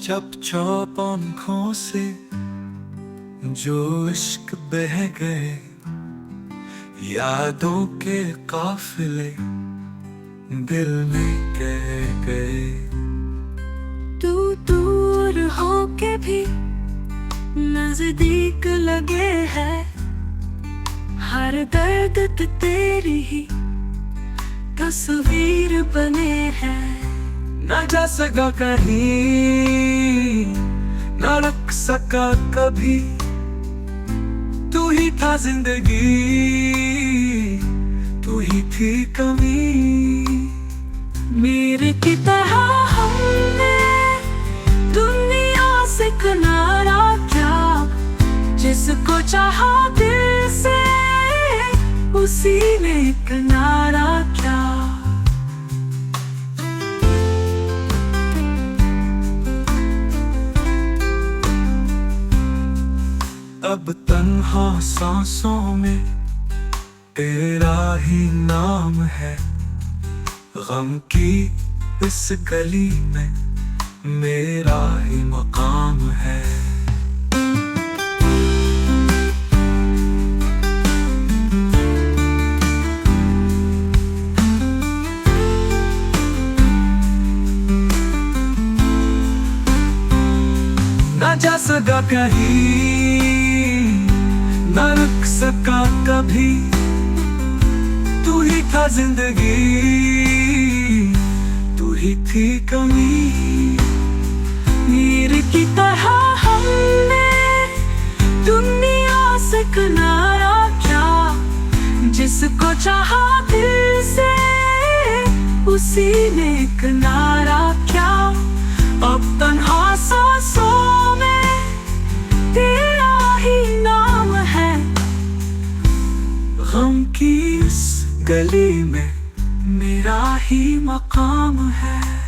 चप चौप आँखों से जो इश्क बह गए, यादों के काफिले दिल में कह गए। तू दूर होके भी नजदीक लगे है, हर दर्द तेरी ही तस्वीर बने हैं। न जा सका कहीं, न रख सका कभी, तू ही था जिंदगी, तू ही थी कमी। मेरे की तरह हमने दुनिया से किनारा क्या, जिसको चाहा दिल से उसी ने किनारा क्या। अब तन्हा सांसों में तेरा ही नाम है, गम की इस गली में मेरा ही मकाम है। न जा सका कहीं, न रुक सका कभी, तू ही था जिंदगी, तू ही थी कमी। मीर की तरह हमने दुनिया से किनारा क्या, जिसको चाहा दिल से उसी ने किनारा क्या। अब तन्हा सांसों में तेरा ही नाम है, गम की इस गली में मेरा ही मकाम है।